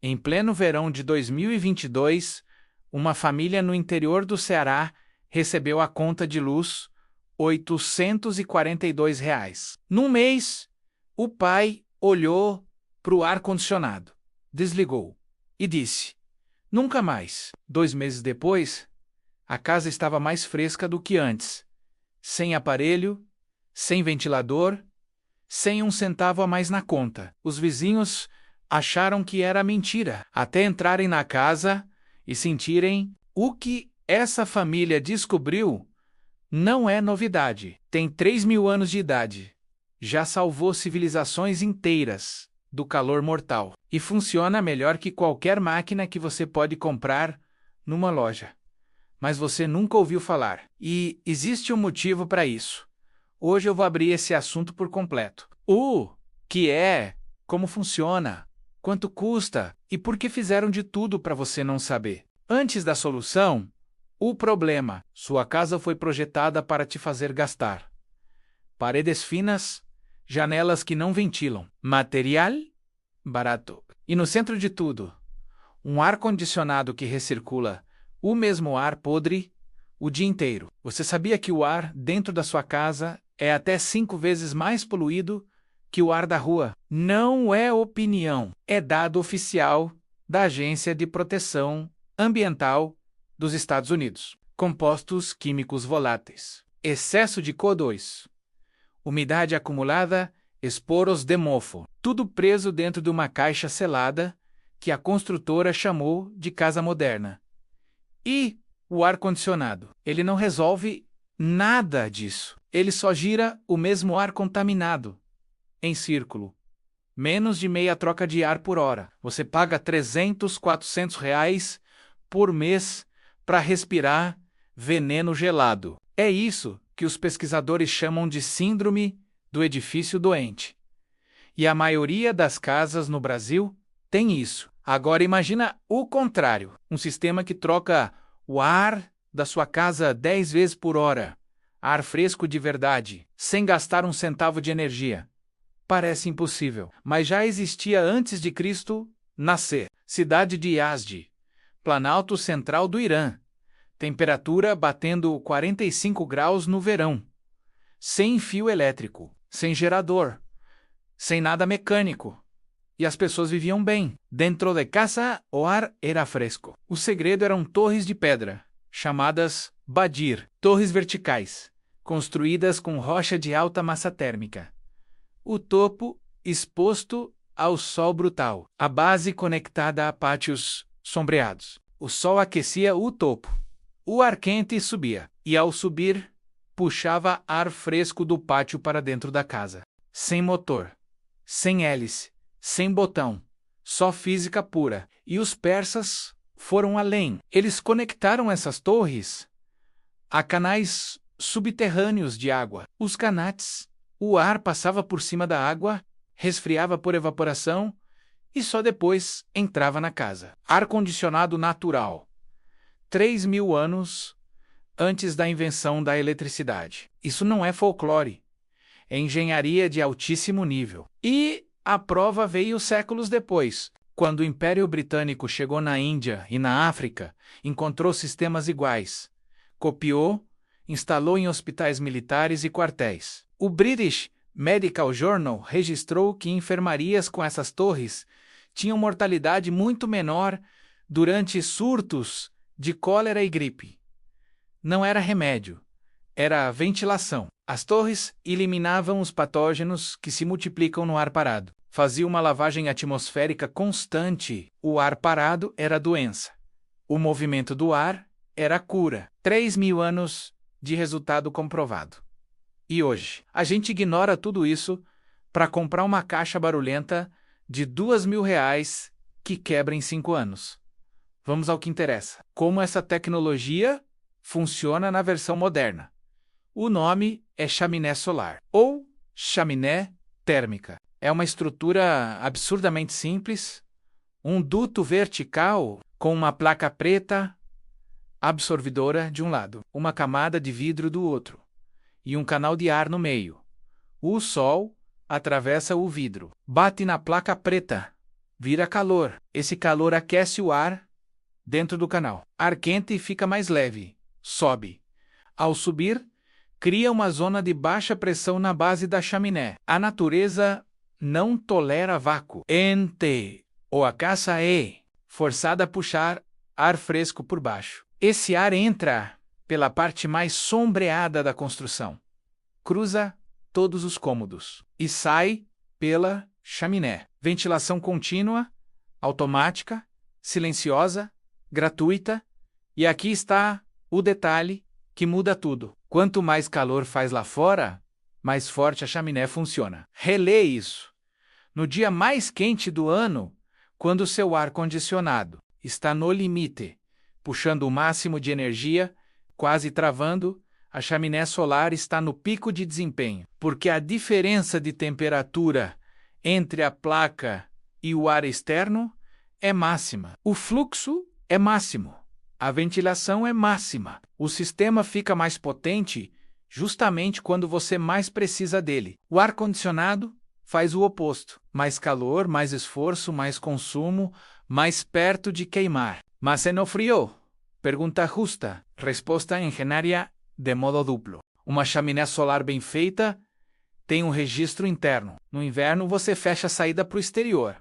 Em pleno verão de 2022, uma família no interior do Ceará recebeu a conta de luz R$ 842. Num mês, o pai olhou para o ar-condicionado, desligou e disse: nunca mais. 2 meses depois, a casa estava mais fresca do que antes, sem aparelho, sem ventilador, sem um centavo a mais na conta. Os vizinhos acharam que era mentira, até entrarem na casa e sentirem o que essa família descobriu. Não é novidade. Tem 3.000 anos de idade. Já salvou civilizações inteiras do calor mortal. E funciona melhor que qualquer máquina que você pode comprar numa loja. Mas você nunca ouviu falar. E existe um motivo para isso. Hoje eu vou abrir esse assunto por completo. O que é, como funciona, quanto custa e por que fizeram de tudo para você não saber. Antes da solução, o problema. Sua casa foi projetada para te fazer gastar. Paredes finas, janelas que não ventilam, material barato. E no centro de tudo, um ar-condicionado que recircula o mesmo ar podre o dia inteiro. Você sabia que o ar dentro da sua casa é até 5 vezes mais poluído que o ar da rua? Não é opinião, é dado oficial da Agência de Proteção Ambiental dos Estados Unidos. Compostos químicos voláteis. Excesso de CO2. Umidade acumulada, esporos de mofo. Tudo preso dentro de uma caixa selada que a construtora chamou de casa moderna. E o ar-condicionado. Ele não resolve nada disso. Ele só gira o mesmo ar contaminado, em círculo. Menos de meia troca de ar por hora. Você paga R$300, R$400 por mês para respirar veneno gelado. É isso que os pesquisadores chamam de síndrome do edifício doente. E a maioria das casas no Brasil tem isso. Agora imagina o contrário. Um sistema que troca o ar da sua casa 10 vezes por hora. Ar fresco de verdade, sem gastar um centavo de energia. Parece impossível, mas já existia antes de Cristo nascer. Cidade de Yazd, Planalto Central do Irã. Temperatura batendo 45 graus no verão. Sem fio elétrico, sem gerador, sem nada mecânico. E as pessoas viviam bem. Dentro de casa, o ar era fresco. O segredo eram torres de pedra, chamadas badir, torres verticais, construídas com rocha de alta massa térmica. O topo exposto ao sol brutal, a base conectada a pátios sombreados. O sol aquecia o topo. O ar quente subia, e ao subir, puxava ar fresco do pátio para dentro da casa. Sem motor, sem hélice, sem botão, só física pura. E os persas foram além. Eles conectaram essas torres a canais subterrâneos de água. Os canates. O ar passava por cima da água, resfriava por evaporação e só depois entrava na casa. Ar-condicionado natural. 3.000 anos antes da invenção da eletricidade. Isso não é folclore. É engenharia de altíssimo nível. E a prova veio séculos depois. Quando o Império Britânico chegou na Índia e na África, encontrou sistemas iguais. Copiou, instalou em hospitais militares e quartéis. O British Medical Journal registrou que enfermarias com essas torres tinham mortalidade muito menor durante surtos de cólera e gripe. Não era remédio, era ventilação. As torres eliminavam os patógenos que se multiplicam no ar parado. Fazia uma lavagem atmosférica constante. O ar parado era a doença. O movimento do ar era a cura. 3.000 anos de resultado comprovado. E hoje, a gente ignora tudo isso para comprar uma caixa barulhenta de R$2.000 que quebra em 5 anos. Vamos ao que interessa. Como essa tecnologia funciona na versão moderna. O nome é chaminé solar, ou chaminé térmica. É uma estrutura absurdamente simples, um duto vertical com uma placa preta absorvidora de um lado, uma camada de vidro do outro, e um canal de ar no meio. O sol atravessa o vidro, bate na placa preta, vira calor. Esse calor aquece o ar dentro do canal. Ar quente fica mais leve, sobe. Ao subir, cria uma zona de baixa pressão na base da chaminé. A natureza não tolera vácuo. Ou a casa é forçada a puxar ar fresco por baixo. Esse ar entra pela parte mais sombreada da construção, cruza todos os cômodos e sai pela chaminé. Ventilação contínua, automática, silenciosa, gratuita. E aqui está o detalhe que muda tudo. Quanto mais calor faz lá fora, mais forte a chaminé funciona. Relê isso. No dia mais quente do ano, quando seu ar-condicionado está no limite, puxando o máximo de energia, quase travando, a chaminé solar está no pico de desempenho, porque a diferença de temperatura entre a placa e o ar externo é máxima. O fluxo é máximo. A ventilação é máxima. O sistema fica mais potente justamente quando você mais precisa dele. O ar-condicionado faz o oposto. Mais calor, mais esforço, mais consumo, mais perto de queimar. Mas no frio? Pergunta justa. Resposta engenharia de modo duplo. Uma chaminé solar bem feita tem um registro interno. No inverno, você fecha a saída para o exterior.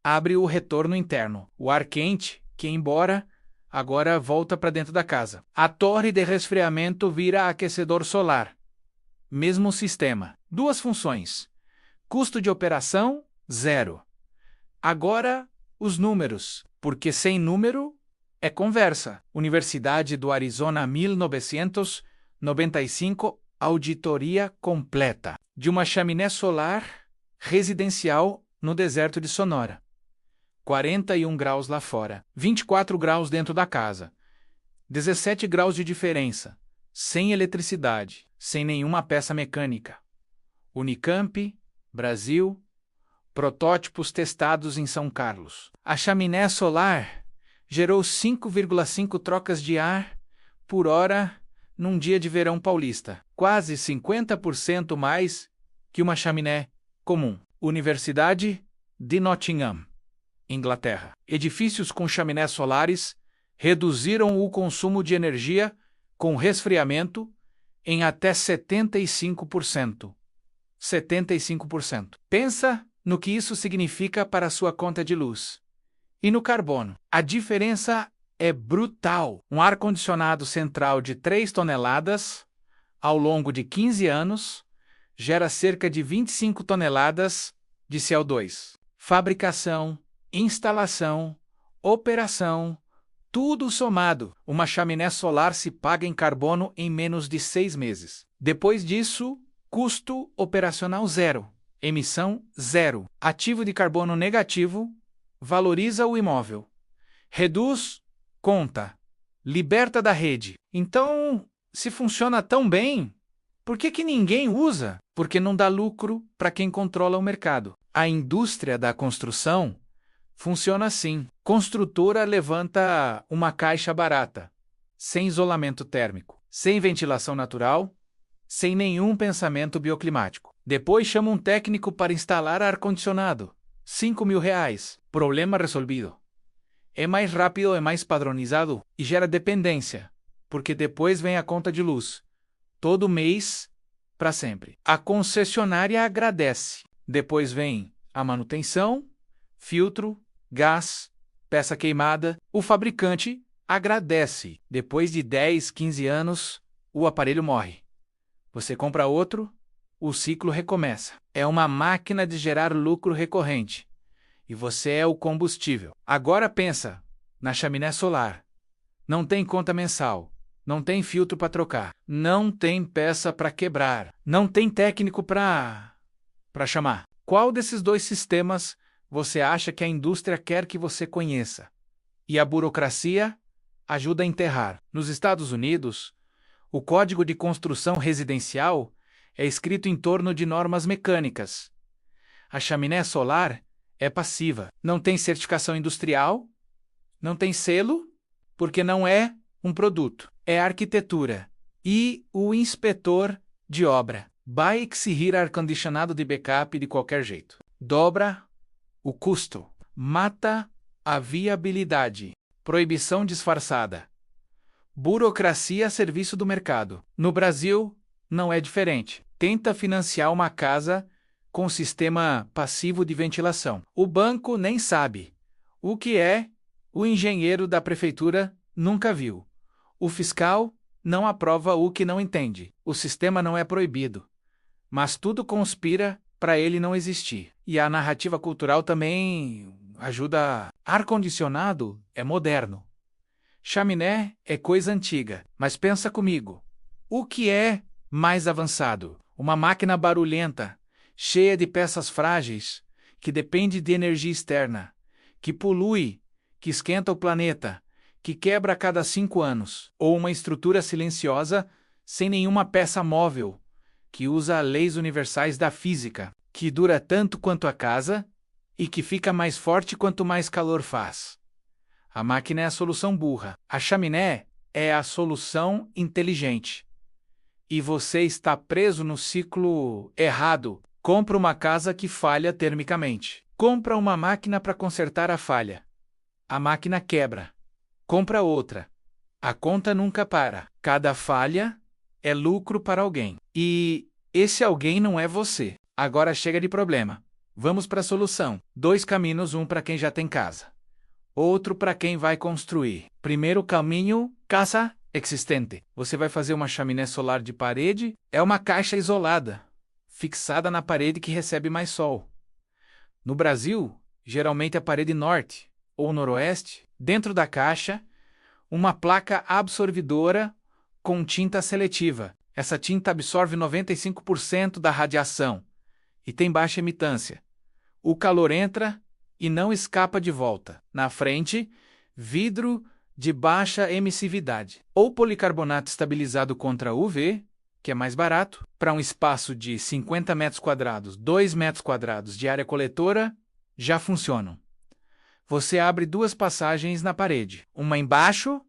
Abre o retorno interno. O ar quente, que embora, agora volta para dentro da casa. A torre de resfriamento vira aquecedor solar. Mesmo sistema. Duas funções. Custo de operação, 0. Agora, os números, porque sem número é conversa. Universidade do Arizona 1995, auditoria completa de uma chaminé solar residencial no deserto de Sonora. 41 graus lá fora, 24 graus dentro da casa, 17 graus de diferença, sem eletricidade, sem nenhuma peça mecânica. Unicamp, Brasil, protótipos testados em São Carlos. A chaminé solar gerou 5,5 trocas de ar por hora num dia de verão paulista, quase 50% mais que uma chaminé comum. Universidade de Nottingham, Inglaterra. Edifícios com chaminés solares reduziram o consumo de energia com resfriamento em até 75%. 75%. Pensa no que isso significa para a sua conta de luz. E no carbono. A diferença é brutal. Um ar-condicionado central de 3 toneladas, ao longo de 15 anos, gera cerca de 25 toneladas de CO2. Fabricação, instalação, operação, tudo somado. Uma chaminé solar se paga em carbono em menos de 6 meses. Depois disso, custo operacional 0, emissão 0, ativo de carbono negativo, valoriza o imóvel, reduz conta, liberta da rede. Então, se funciona tão bem, por que ninguém usa? Porque não dá lucro para quem controla o mercado. A indústria da construção funciona assim. Construtora levanta uma caixa barata, sem isolamento térmico, sem ventilação natural, sem nenhum pensamento bioclimático. Depois chama um técnico para instalar ar-condicionado. R$5.000. Problema resolvido. É mais rápido, é mais padronizado e gera dependência, porque depois vem a conta de luz. Todo mês, para sempre. A concessionária agradece. Depois vem a manutenção, filtro, gás, peça queimada. O fabricante agradece. Depois de 10, 15 anos, o aparelho morre. Você compra outro, o ciclo recomeça. É uma máquina de gerar lucro recorrente. E você é o combustível. Agora pensa na chaminé solar. Não tem conta mensal. Não tem filtro para trocar. Não tem peça para quebrar. Não tem técnico para chamar. Qual desses dois sistemas você acha que a indústria quer que você conheça? E a burocracia ajuda a enterrar. Nos Estados Unidos, o Código de Construção Residencial é escrito em torno de normas mecânicas. A chaminé solar é passiva. Não tem certificação industrial, não tem selo, porque não é um produto. É arquitetura. E o inspetor de obra vai exigir ar-condicionado de backup de qualquer jeito. Dobra o custo. mata a viabilidade. Proibição disfarçada. Burocracia a serviço do mercado. No Brasil, não é diferente. Tenta financiar uma casa com sistema passivo de ventilação. O banco nem sabe o que é, o engenheiro da prefeitura nunca viu. O fiscal não aprova o que não entende. O sistema não é proibido, mas tudo conspira para ele não existir. E a narrativa cultural também ajuda. Ar-condicionado é moderno. Chaminé é coisa antiga, mas pensa comigo. O que é mais avançado? Uma máquina barulhenta, cheia de peças frágeis, que depende de energia externa, que polui, que esquenta o planeta, que quebra a cada 5 anos, ou uma estrutura silenciosa, sem nenhuma peça móvel, que usa leis universais da física, que dura tanto quanto a casa e que fica mais forte quanto mais calor faz. A máquina é a solução burra. A chaminé é a solução inteligente. E você está preso no ciclo errado. Compra uma casa que falha termicamente. Compra uma máquina para consertar a falha. A máquina quebra. Compra outra. A conta nunca para. Cada falha é lucro para alguém. E esse alguém não é você. Agora chega de problema. Vamos para a solução. 2 caminhos, um para quem já tem casa. Outro para quem vai construir. Primeiro caminho, casa existente. Você vai fazer uma chaminé solar de parede, é uma caixa isolada, fixada na parede que recebe mais sol. No Brasil, geralmente a parede norte ou noroeste, dentro da caixa, uma placa absorvidora com tinta seletiva. Essa tinta absorve 95% da radiação e tem baixa emitância. O calor entra e não escapa de volta. Na frente, vidro de baixa emissividade, ou policarbonato estabilizado contra UV, que é mais barato, para um espaço de 50 metros quadrados, 2 metros quadrados de área coletora, já funcionam. Você abre 2 passagens na parede, uma embaixo,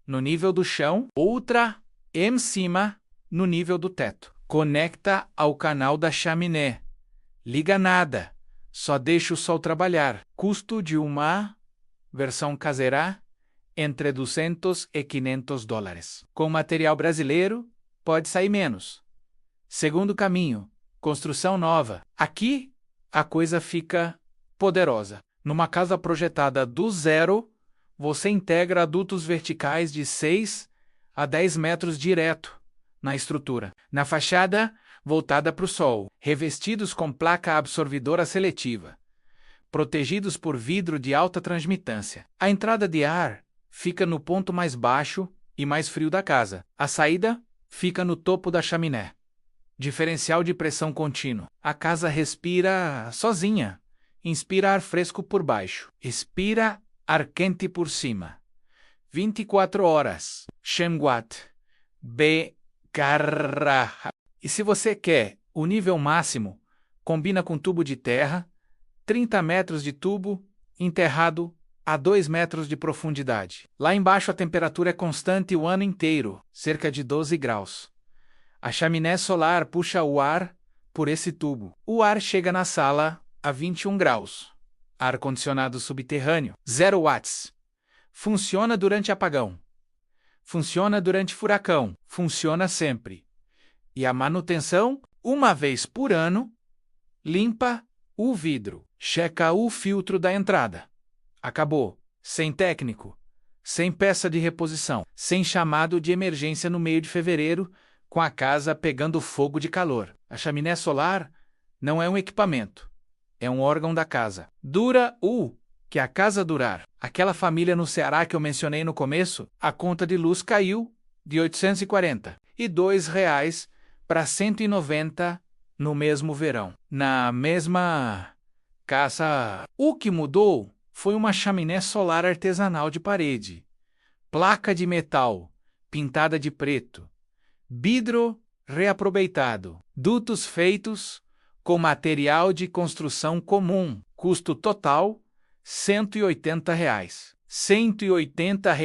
no nível do chão, outra em cima, no nível do teto. Conecta ao canal da chaminé. Liga nada. Só deixa o sol trabalhar. Custo de uma versão caseira entre 200 e 500 dólares. Com material brasileiro, pode sair menos. Segundo caminho, construção nova. Aqui, a coisa fica poderosa. Numa casa projetada do zero, você integra dutos verticais de 6 a 10 metros direto na estrutura. Na fachada, voltada para o sol, revestidos com placa absorvidora seletiva, protegidos por vidro de alta transmitância. A entrada de ar fica no ponto mais baixo e mais frio da casa. A saída fica no topo da chaminé. Diferencial de pressão contínuo. A casa respira sozinha. Inspira ar fresco por baixo. Expira ar quente por cima. 24 horas. Chemwatt. B. Carra. E se você quer o nível máximo, combina com tubo de terra, 30 metros de tubo, enterrado a 2 metros de profundidade. Lá embaixo a temperatura é constante o ano inteiro, cerca de 12 graus. A chaminé solar puxa o ar por esse tubo. O ar chega na sala a 21 graus. Ar-condicionado subterrâneo, 0 watts. Funciona durante apagão. Funciona durante furacão. Funciona sempre. E a manutenção, uma vez por ano, limpa o vidro, checa o filtro da entrada. Acabou. Sem técnico, sem peça de reposição, sem chamado de emergência no meio de fevereiro, com a casa pegando fogo de calor. A chaminé solar não é um equipamento, é um órgão da casa. Dura o que a casa durar. Aquela família no Ceará que eu mencionei no começo, a conta de luz caiu de R$ 842 para 190 no mesmo verão. Na mesma casa, o que mudou foi uma chaminé solar artesanal de parede, placa de metal pintada de preto, vidro reaproveitado, dutos feitos com material de construção comum, custo total R$ 180. R$ 180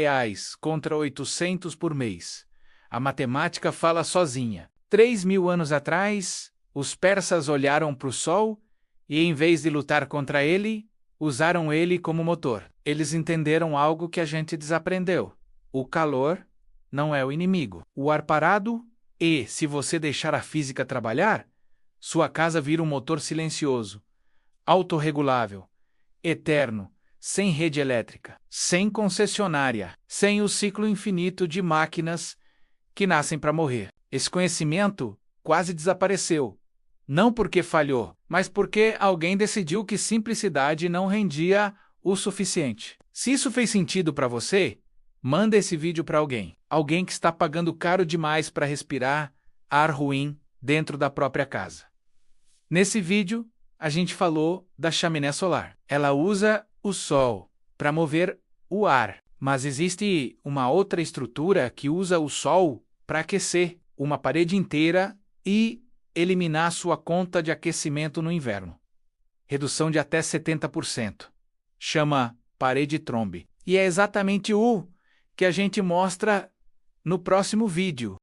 contra 800 por mês. A matemática fala sozinha. 3.000 anos atrás, os persas olharam para o sol e, em vez de lutar contra ele, Usaram ele como motor. Eles entenderam algo que a gente desaprendeu. O calor não é o inimigo. O ar parado e, se você deixar a física trabalhar, sua casa vira um motor silencioso, autorregulável, eterno, sem rede elétrica, sem concessionária, sem o ciclo infinito de máquinas que nascem para morrer. Esse conhecimento quase desapareceu. Não porque falhou, mas porque alguém decidiu que simplicidade não rendia o suficiente. Se isso fez sentido para você, manda esse vídeo para alguém. Alguém que está pagando caro demais para respirar ar ruim dentro da própria casa. Nesse vídeo, a gente falou da chaminé solar. Ela usa o sol para mover o ar, mas existe uma outra estrutura que usa o sol para aquecer uma parede inteira e eliminar sua conta de aquecimento no inverno. Redução de até 70%. Chama parede Trombe. E é exatamente o que a gente mostra no próximo vídeo.